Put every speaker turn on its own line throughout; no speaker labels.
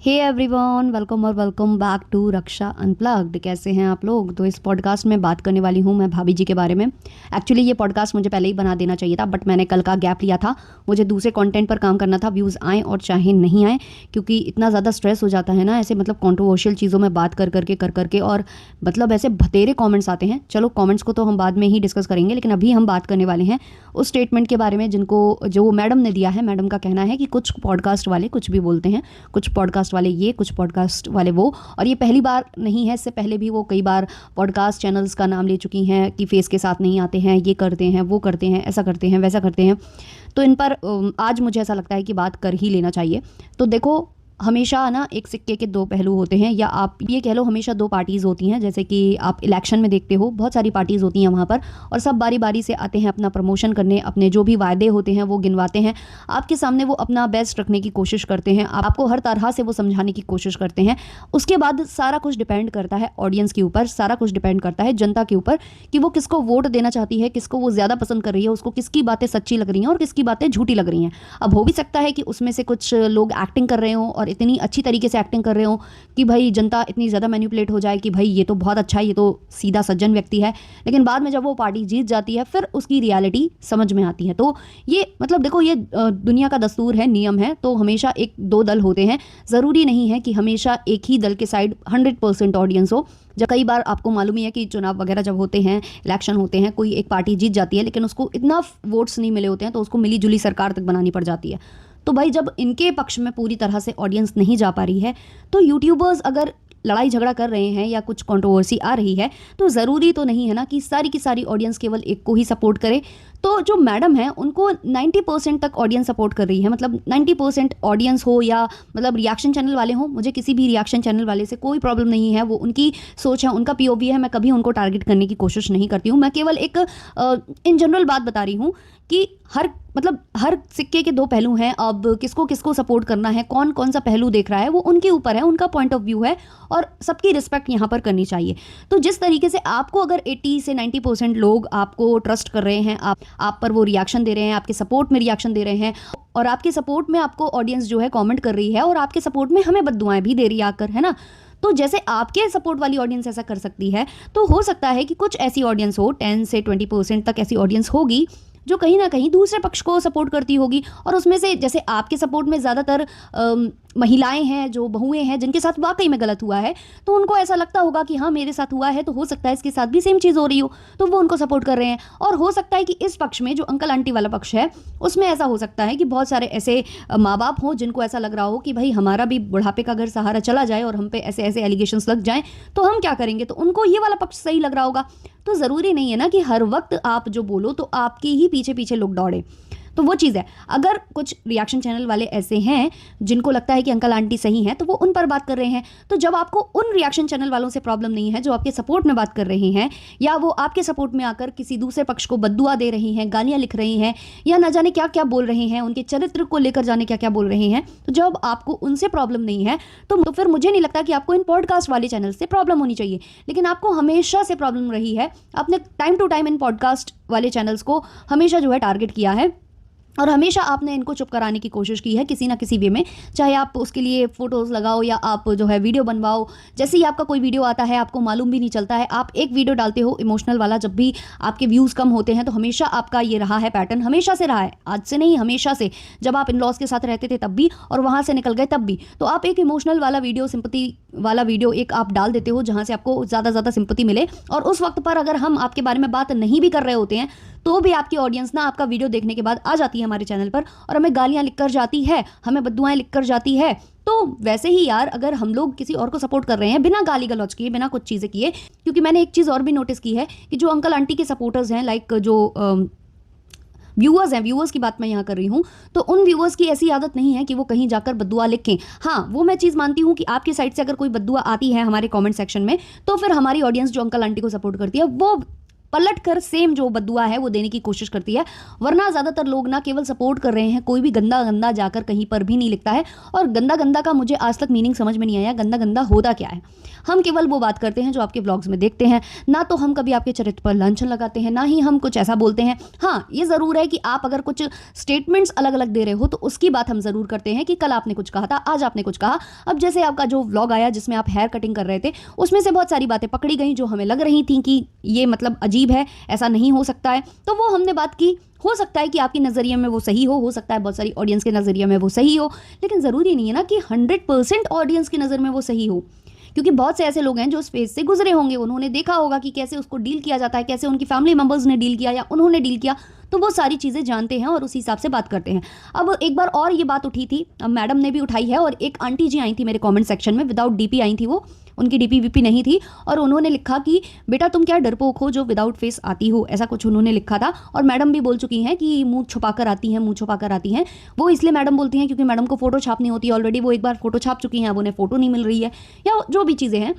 हे everyone, welcome और welcome back to Raksha Unplugged. कैसे हैं आप लोग। तो इस पॉडकास्ट में बात करने वाली हूं मैं भाभी जी के बारे में। एक्चुअली ये पॉडकास्ट मुझे पहले ही बना देना चाहिए था, बट मैंने कल का गैप लिया था। मुझे दूसरे कंटेंट पर काम करना था, व्यूज़ आएँ और चाहे नहीं आए, क्योंकि इतना ज़्यादा स्ट्रेस हो जाता है ना ऐसे, मतलब कंट्रोवर्शियल चीज़ों में बात कर करके और मतलब ऐसे भतेरे कॉमेंट्स आते हैं। चलो कॉमेंट्स को तो हम बाद में ही डिस्कस करेंगे, लेकिन अभी हम बात करने वाले हैं उस स्टेटमेंट के बारे में जो मैडम ने दिया है। मैडम का कहना है कि कुछ पॉडकास्ट वाले कुछ भी बोलते हैं, कुछ पॉडकास्ट वाले ये, कुछ पॉडकास्ट वाले वो। और ये पहली बार नहीं है, इससे पहले भी वो कई बार पॉडकास्ट चैनल्स का नाम ले चुकी हैं कि फेस के साथ नहीं आते हैं, ये करते हैं, वो करते हैं, ऐसा करते हैं, वैसा करते हैं। तो इन पर आज मुझे ऐसा लगता है कि बात कर ही लेना चाहिए। तो देखो, हमेशा ना एक सिक्के के दो पहलू होते हैं, या आप ये कह लो हमेशा दो पार्टीज़ होती हैं। जैसे कि आप इलेक्शन में देखते हो बहुत सारी पार्टीज़ होती हैं वहाँ पर, और सब बारी बारी से आते हैं अपना प्रमोशन करने, अपने जो भी वायदे होते हैं वो गिनवाते हैं आपके सामने, वो अपना बेस्ट रखने की कोशिश करते हैं, आपको हर तरह से वो समझाने की कोशिश करते हैं। उसके बाद सारा कुछ डिपेंड करता है ऑडियंस के ऊपर, सारा कुछ डिपेंड करता है जनता के ऊपर कि वो किसको वोट देना चाहती है, किसको वो ज़्यादा पसंद कर रही है, उसको किसकी बातें सच्ची लग रही हैं और किसकी बातें झूठी लग रही हैं। अब हो भी सकता है कि उसमें से कुछ लोग एक्टिंग कर रहे हों और इतनी अच्छी तरीके से एक्टिंग कर रहे हो कि भाई जनता इतनी ज़्यादा मैनिपुलेट हो जाए कि भाई ये तो बहुत अच्छा है, ये तो सीधा सज्जन व्यक्ति है। लेकिन बाद में जब वो पार्टी जीत जाती है फिर उसकी रियलिटी समझ में आती है। तो ये मतलब देखो, ये दुनिया का दस्तूर है, नियम है। तो हमेशा एक दो दल होते हैं, ज़रूरी नहीं है कि हमेशा एक ही दल के साइड 100% ऑडियंस हो। जब कई बार आपको मालूम ही है कि चुनाव वगैरह जब होते हैं, इलेक्शन होते हैं, कोई एक पार्टी जीत जाती है लेकिन उसको इतना वोट्स नहीं मिले होते हैं, तो उसको मिली जुली सरकार तक बनानी पड़ जाती है। तो भाई जब इनके पक्ष में पूरी तरह से ऑडियंस नहीं जा पा रही है, तो यूट्यूबर्स अगर लड़ाई झगड़ा कर रहे हैं या कुछ कंट्रोवर्सी आ रही है, तो ज़रूरी तो नहीं है ना कि सारी की सारी ऑडियंस केवल एक को ही सपोर्ट करे। तो जो मैडम है उनको 90% तक ऑडियंस सपोर्ट कर रही है, मतलब 90% ऑडियंस हो या मतलब रिएक्शन चैनल वाले हों। मुझे किसी भी रिएक्शन चैनल वाले से कोई प्रॉब्लम नहीं है, वो उनकी सोच है, उनका पीओवी है। मैं कभी उनको टारगेट करने की कोशिश नहीं करती हूँ। मैं केवल एक इन जनरल बात बता रही हूँ कि हर सिक्के के दो पहलू हैं। अब किसको किसको सपोर्ट करना है, कौन कौन सा पहलू देख रहा है, वो उनके ऊपर है, उनका पॉइंट ऑफ व्यू है, और सबकी रिस्पेक्ट यहाँ पर करनी चाहिए। तो जिस तरीके से आपको अगर 80 से 90% लोग आपको ट्रस्ट कर रहे हैं, आप पर वो रिएक्शन दे रहे हैं, आपके सपोर्ट में रिएक्शन दे रहे हैं, और आपके सपोर्ट में आपको ऑडियंस जो है कमेंट कर रही है, और आपके सपोर्ट में हमें बद्दुआएं भी दे रही है आकर, है ना। तो जैसे आपके सपोर्ट वाली ऑडियंस ऐसा कर सकती है, तो हो सकता है कि कुछ ऐसी ऑडियंस हो, 10 से 20% तक ऐसी ऑडियंस होगी जो कहीं ना कहीं दूसरे पक्ष को सपोर्ट करती होगी। और उसमें से जैसे आपके सपोर्ट में ज़्यादातर महिलाएं हैं, जो बहुएं हैं, जिनके साथ वाकई में गलत हुआ है, तो उनको ऐसा लगता होगा कि हाँ मेरे साथ हुआ है तो हो सकता है इसके साथ भी सेम चीज़ हो रही हो, तो वो उनको सपोर्ट कर रहे हैं। और हो सकता है कि इस पक्ष में जो अंकल आंटी वाला पक्ष है, उसमें ऐसा हो सकता है कि बहुत सारे ऐसे माँ बाप हों जिनको ऐसा लग रहा हो कि भाई हमारा भी बुढ़ापे का अगर सहारा चला जाए और हम पे ऐसे ऐसे एलिगेशंस लग जाएं तो हम क्या करेंगे, तो उनको ये वाला पक्ष सही लग रहा होगा। तो ज़रूरी नहीं है ना कि हर वक्त आप जो बोलो तो आपके ही पीछे पीछे लोग दौड़े। तो वो चीज़ है। अगर कुछ रिएक्शन चैनल वाले ऐसे हैं जिनको लगता है कि अंकल आंटी सही हैं, तो वो उन पर बात कर रहे हैं। तो जब आपको उन रिएक्शन चैनल वालों से प्रॉब्लम नहीं है जो आपके सपोर्ट में बात कर रहे हैं, या वो आपके सपोर्ट में आकर किसी दूसरे पक्ष को बद्दुआ दे रही हैं, गालियाँ लिख रही हैं, या ना जाने क्या क्या बोल रहे हैं, उनके चरित्र को लेकर जाने क्या क्या बोल रहे हैं, तो जब आपको उनसे प्रॉब्लम नहीं है तो फिर मुझे नहीं लगता कि आपको इन पॉडकास्ट वाले चैनल से प्रॉब्लम होनी चाहिए। लेकिन आपको हमेशा से प्रॉब्लम रही है, आपने time to time in podcast वाले चैनल्स को हमेशा जो है टारगेट किया है, और हमेशा आपने इनको चुप कराने की कोशिश की है किसी ना किसी वे में। चाहे आप उसके लिए फ़ोटोज़ लगाओ या आप जो है वीडियो बनवाओ। जैसे ही आपका कोई वीडियो आता है आपको मालूम भी नहीं चलता है, आप एक वीडियो डालते हो इमोशनल वाला, जब भी आपके व्यूज़ कम होते हैं, तो हमेशा आपका ये रहा है पैटर्न, हमेशा से रहा है, आज से नहीं हमेशा से। जब आप इन लॉज के साथ रहते थे तब भी, और वहाँ से निकल गए तब भी, तो आप एक इमोशनल वाला वीडियो, सिंपैथी वाला वीडियो एक आप डाल देते हो जहाँ से आपको ज़्यादा सिंपैथी मिले। और उस वक्त पर अगर हम आपके बारे में बात नहीं भी कर रहे होते हैं, तो भी आपकी ऑडियंस ना आपका वीडियो देखने के बाद आ जाती है हमारे चैनल पर, और हमें गालियाँ लिख कर जाती है, हमें बद्दुआएं लिख कर जाती है। तो वैसे ही यार, अगर हम लोग किसी और को सपोर्ट कर रहे हैं बिना गाली गलौज किए, बिना कुछ चीज़ें किए, क्योंकि मैंने एक चीज़ और भी नोटिस की है कि जो अंकल आंटी के सपोर्टर्स हैं, लाइक जो व्यूअर्स हैं, व्यूअर्स की बात मैं यहाँ कर रही हूँ, तो उन व्यूअर्स की ऐसी आदत नहीं है कि वो कहीं जाकर बद्दुआ लिखें। हाँ, वो मैं चीज़ मानती हूँ कि आपकी साइड से अगर कोई बद्दुआ आती है हमारे कमेंट सेक्शन में, तो फिर हमारी ऑडियंस जो अंकल आंटी को सपोर्ट करती है, वो पलट कर सेम जो बद्दुआ है वो देने की कोशिश करती है। वरना ज़्यादातर लोग ना केवल सपोर्ट कर रहे हैं, कोई भी गंदा गंदा जाकर कहीं पर भी नहीं लिखता है। और गंदा गंदा का मुझे आज तक मीनिंग समझ में नहीं आया, गंदा गंदा होता क्या है। हम केवल वो बात करते हैं जो आपके व्लॉग्स में देखते हैं, ना तो हम कभी आपके चरित्र पर लांछन लगाते हैं, ना ही हम कुछ ऐसा बोलते हैं। हाँ, ये ज़रूर है कि आप अगर कुछ स्टेटमेंट्स अलग अलग दे रहे हो तो उसकी बात हम ज़रूर करते हैं कि कल आपने कुछ कहा था, आज आपने कुछ कहा। अब जैसे आपका जो व्लॉग आया जिसमें आप हेयर कटिंग कर रहे थे, उसमें से बहुत सारी बातें पकड़ी गई जो हमें लग रही थी कि ये मतलब अजीब है, ऐसा नहीं हो सकता है, तो वो हमने बात की। हो सकता है कि आपके नज़रिए में वो सही हो सकता है बहुत सारी ऑडियंस के नज़रिए में वो सही हो, लेकिन ज़रूरी नहीं है ना कि 100% ऑडियंस की नज़र में वो सही हो। क्योंकि बहुत से ऐसे लोग हैं जो उस फेज से गुजरे होंगे, उन्होंने देखा होगा कि कैसे उसको डील किया जाता है, कैसे उनकी फैमिली मेंबर्स ने डील किया या उन्होंने डील किया, तो वो सारी चीज़ें जानते हैं और उसी हिसाब से बात करते हैं। अब एक बार और ये बात उठी थी, मैडम ने भी उठाई है, और एक आंटी जी आई थी मेरे कमेंट सेक्शन में, विदाउट डीपी आई थी वो, उनकी डीपी वीपी नहीं थी, और उन्होंने लिखा कि बेटा तुम क्या डरपोक हो जो विदाउट फेस आती हो, ऐसा कुछ उन्होंने लिखा था। और मैडम भी बोल चुकी हैं कि मुंह छुपाकर आती हैं, मुंह छुपाकर आती हैं। वो इसलिए मैडम बोलती हैं क्योंकि मैडम को फोटो छापनी होती है, ऑलरेडी वो एक बार फोटो छाप चुकी हैं, अब उन्हें फोटो नहीं मिल रही है, या जो भी चीज़ें हैं।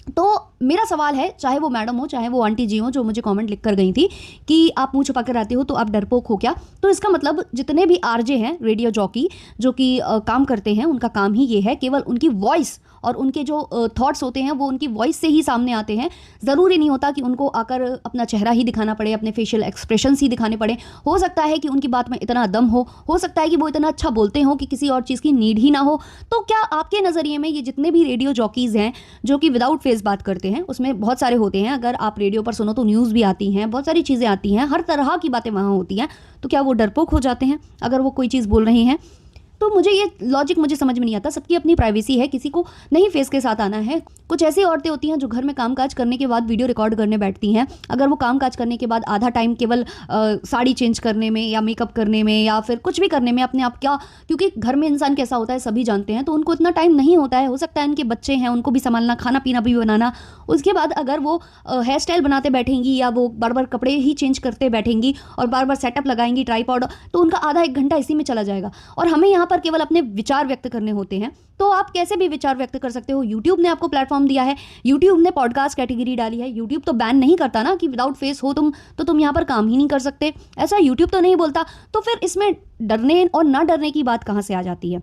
तो मेरा सवाल है, चाहे वो मैडम हो चाहे वो आंटी जी हो जो मुझे कमेंट लिख कर गई थी कि आप मुंह छुपा कर आते हो तो आप डरपोक हो क्या, तो इसका मतलब जितने भी आरजे हैं, रेडियो जॉकी जो कि काम करते हैं, उनका काम ही ये है, केवल उनकी वॉइस और उनके जो थॉट्स होते हैं वो उनकी वॉइस से ही सामने आते हैं। ज़रूरी नहीं होता कि उनको आकर अपना चेहरा ही दिखाना पड़े, अपने फेशियल एक्सप्रेशंस ही दिखाने पड़े। हो सकता है कि उनकी बात में इतना दम हो सकता है कि वो इतना अच्छा बोलते हो कि किसी और चीज़ की नीड ही ना हो। तो क्या आपके नज़रिए में ये जितने भी रेडियो जॉकीज़ हैं जो कि विदाउट फेस बात करते हैं, उसमें बहुत सारे होते हैं, अगर आप रेडियो पर सुनो तो न्यूज़ भी आती हैं, बहुत सारी चीज़ें आती हैं, हर तरह की बातें वहाँ होती हैं, तो क्या वो डरपोक हो जाते हैं अगर वो कोई चीज़ बोल रहे हैं? तो मुझे ये लॉजिक मुझे समझ में नहीं आता। सबकी अपनी प्राइवेसी है, किसी को नहीं फेस के साथ आना है। कुछ ऐसी औरतें होती हैं जो घर में कामकाज करने के बाद वीडियो रिकॉर्ड करने बैठती हैं। अगर वो कामकाज करने के बाद आधा टाइम केवल साड़ी चेंज करने में या मेकअप करने में या फिर कुछ भी करने में अपने आप, क्या, क्योंकि घर में इंसान कैसा होता है सभी जानते हैं, तो उनको इतना टाइम नहीं होता है। हो सकता है उनके बच्चे हैं, उनको भी संभालना, खाना पीना भी बनाना। उसके बाद अगर वो हेयर स्टाइल बनाते बैठेंगी या वो बार बार कपड़े ही चेंज करते बैठेंगी और बार बार सेटअप लगाएंगी, ट्राइपॉड, तो उनका आधा एक घंटा इसी में चला जाएगा। और हमें यहाँ पर केवल अपने विचार व्यक्त करने होते हैं, तो आप कैसे भी विचार व्यक्त कर सकते हो। यूट्यूब ने आपको प्लेटफॉर्म दिया है, यूट्यूब ने पॉडकास्ट कैटेगरी डाली है। यूट्यूब तो बैन नहीं करता ना कि विदाउट फेस हो तुम तो तुम यहाँ पर काम ही नहीं कर सकते, ऐसा यूट्यूब तो नहीं बोलता। तो फिर इसमें डरने और ना डरने की बात कहाँ से आ जाती है,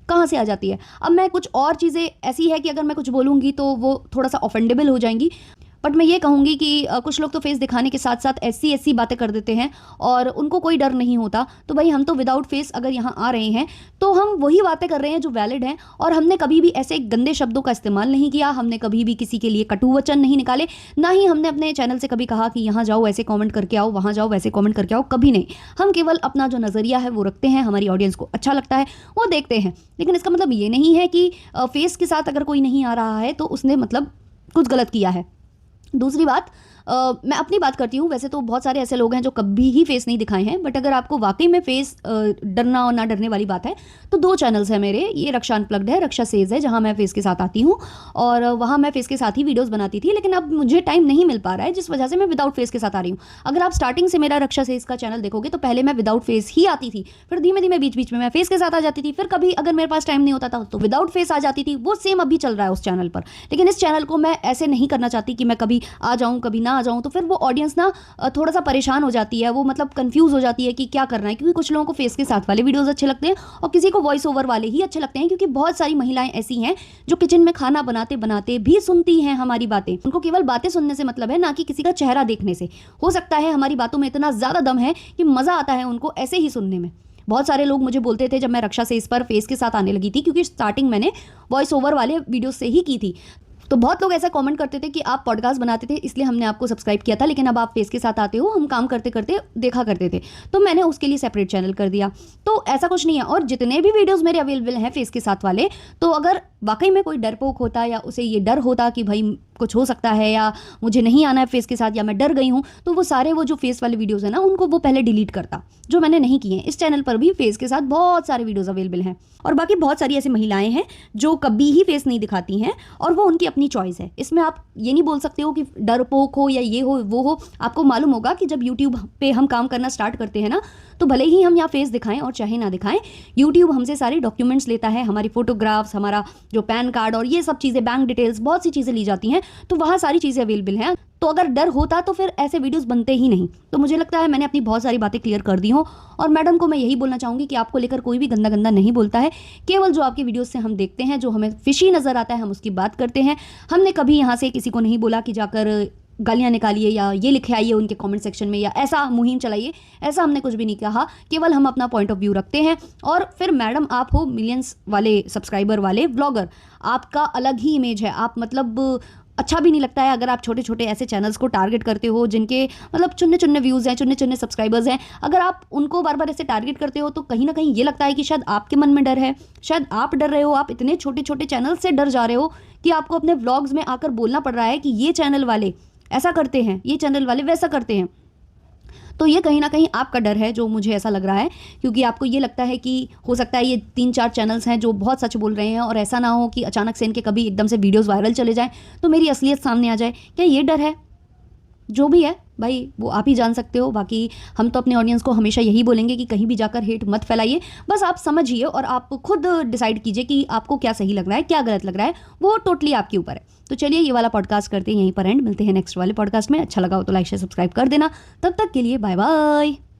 कहाँ से आ जाती है? अब मैं कुछ और चीज़ें ऐसी है कि अगर मैं कुछ बोलूँगी तो वो थोड़ा सा ऑफेंडेबल हो जाएंगी, बट मैं ये कहूँगी कि कुछ लोग तो फेस दिखाने के साथ साथ ऐसी बातें कर देते हैं और उनको कोई डर नहीं होता। तो भाई हम तो विदाउट फेस अगर यहाँ आ रहे हैं तो हम वही बातें कर रहे हैं जो वैलिड हैं, और हमने कभी भी ऐसे गंदे शब्दों का इस्तेमाल नहीं किया, हमने कभी भी किसी के लिए कटु वचन नहीं निकाले, ना ही हमने अपने चैनल से कभी कहा कि यहाँ जाओ ऐसे कॉमेंट करके आओ, वहाँ जाओ वैसे कॉमेंट करके आओ, कभी नहीं। हम केवल अपना जो नज़रिया है वो रखते हैं, हमारी ऑडियंस को अच्छा लगता है वो देखते हैं, लेकिन इसका मतलब ये नहीं है कि फेस के साथ अगर कोई नहीं आ रहा है तो उसने मतलब कुछ गलत किया है। दूसरी बात, मैं अपनी बात करती हूँ। वैसे तो बहुत सारे ऐसे लोग हैं जो कभी ही फेस नहीं दिखाए हैं, बट अगर आपको वाकई में फेस डरना और ना डरने वाली बात है तो 2 चैनल्स हैं मेरे। ये रक्षा अनप्लग्ड है, रक्षा सेज है, जहाँ मैं फेस के साथ आती हूँ, और वहाँ मैं फेस के साथ ही वीडियोस बनाती थी, लेकिन अब मुझे टाइम नहीं मिल पा रहा है जिस वजह से मैं विदाउट फेस के साथ आ रही हूँ। अगर आप स्टार्टिंग से मेरा रक्षा सेज का चैनल देखोगे तो पहले मैं विदाउट फेस ही आती थी, फिर धीमे धीमे बीच बीच में मैं फेस के साथ आ जाती थी, फिर कभी अगर मेरे पास टाइम नहीं होता था तो विदाउट फेस आ जाती थी। वो सेम अभी चल रहा है उस चैनल पर, लेकिन इस चैनल को मैं ऐसे नहीं करना चाहती कि मैं कभी आ जाऊँ कभी ना आ जाऊँ, तो फिर वो ऑडियंस ना थोड़ा सा परेशान हो जाती है, वो मतलब कंफ्यूज हो जाती है कि क्या करना है। क्योंकि कुछ लोगों को फेस के साथ वाले वीडियोस अच्छे लगते हैं और किसी को वॉइस ओवर वाले ही अच्छे लगते हैं, क्योंकि बहुत सारी महिलाएं ऐसी हैं जो किचन में खाना बनाते बनाते भी सुनती हैं हमारी बातें। उनको केवल बातें सुनने से मतलब है, ना कि किसी का चेहरा देखने से। हो सकता है हमारी बातों में इतना ज़्यादा दम है कि मज़ा आता है उनको ऐसे ही सुनने में। बहुत सारे लोग मुझे बोलते थे जब मैं रक्षा से इस पर फेस के साथ आने लगी थी, क्योंकि स्टार्टिंग मैंने वॉइस ओवर वाले वीडियो से ही की थी, तो बहुत लोग ऐसा कमेंट करते थे कि आप पॉडकास्ट बनाते थे इसलिए हमने आपको सब्सक्राइब किया था, लेकिन अब आप फेस के साथ आते हो, हम काम करते करते देखा करते थे, तो मैंने उसके लिए सेपरेट चैनल कर दिया। तो ऐसा कुछ नहीं है। और जितने भी वीडियोस मेरे अवेलेबल हैं फेस के साथ वाले, तो अगर वाकई में कोई डरपोक होता या उसे ये डर होता कि भाई कुछ हो सकता है या मुझे नहीं आना है फेस के साथ या मैं डर गई हूँ, तो वो सारे वो जो फेस वाले वीडियोस हैं ना उनको वो पहले डिलीट करता, जो मैंने नहीं किए हैं। इस चैनल पर भी फेस के साथ बहुत सारे वीडियोस अवेलेबल हैं, और बाकी बहुत सारी ऐसी महिलाएं हैं जो कभी ही फेस नहीं दिखाती हैं, और वो उनकी अपनी चॉइस है। इसमें आप ये नहीं बोल सकते हो कि डरपोक हो या ये हो वो हो। आपको मालूम होगा कि जब यूट्यूब पे हम काम करना स्टार्ट करते हैं ना, तो भले ही हम यहाँ फेस दिखाएं और चाहे ना दिखाएं, यूट्यूब हमसे सारे डॉक्यूमेंट्स लेता है, हमारी फोटोग्राफ्स, हमारा जो पैन कार्ड और ये सब चीज़ें, बैंक डिटेल्स, बहुत सी चीज़ें ली जाती हैं। तो वहाँ सारी चीज़ें अवेलेबल हैं। तो अगर डर होता तो फिर ऐसे वीडियोस बनते ही नहीं। तो मुझे लगता है मैंने अपनी बहुत सारी बातें क्लियर कर दी हों। और मैडम को मैं यही बोलना चाहूँगी कि आपको लेकर कोई भी गंदा गंदा नहीं बोलता है। केवल जो आपकी वीडियोस से हम देखते हैं, जो हमें फिशी नज़र आता है, हम उसकी बात करते हैं। हमने कभी यहाँ से किसी को नहीं बोला कि जाकर गालियाँ निकालिए या ये लिखे आइए उनके कमेंट सेक्शन में या ऐसा मुहिम चलाइए, ऐसा हमने कुछ भी नहीं कहा। केवल हम अपना पॉइंट ऑफ व्यू रखते हैं। और फिर मैडम, आप हो मिलियंस वाले सब्सक्राइबर वाले व्लॉगर, आपका अलग ही इमेज है। आप मतलब अच्छा भी नहीं लगता है अगर आप छोटे छोटे ऐसे चैनल्स को टारगेट करते हो जिनके मतलब चुन्ने चुन्ने व्यूज़ हैं, चुन्ने चुन्ने सब्सक्राइबर्स हैं। अगर आप उनको बार बार ऐसे टारगेट करते हो तो कहीं ना कहीं ये लगता है कि शायद आपके मन में डर है, शायद आप डर रहे हो, आप इतने छोटे छोटे चैनल से डर जा रहे हो कि आपको अपने व्लॉग्स में आकर बोलना पड़ रहा है कि ये चैनल वाले ऐसा करते हैं, ये चैनल वाले वैसा करते हैं। तो ये कहीं ना कहीं आपका डर है, जो मुझे ऐसा लग रहा है, क्योंकि आपको ये लगता है कि हो सकता है ये 3-4 चैनल्स हैं जो बहुत सच बोल रहे हैं और ऐसा ना हो कि अचानक से इनके कभी एकदम से वीडियोस वायरल चले जाएं तो मेरी असलियत सामने आ जाए। क्या ये डर है? जो भी है भाई, वो आप ही जान सकते हो। बाकी हम तो अपने ऑडियंस को हमेशा यही बोलेंगे कि कहीं भी जाकर हेट मत फैलाइए। बस आप समझिए और आप खुद डिसाइड कीजिए कि आपको क्या सही लग रहा है, क्या गलत लग रहा है, वो टोटली आपके ऊपर है। तो चलिए ये वाला पॉडकास्ट करते हैं यहीं पर एंड। मिलते हैं नेक्स्ट वाले पॉडकास्ट में। अच्छा लगा हो तो लाइक शेयर सब्सक्राइब कर देना। तब तक के लिए बाय बाय।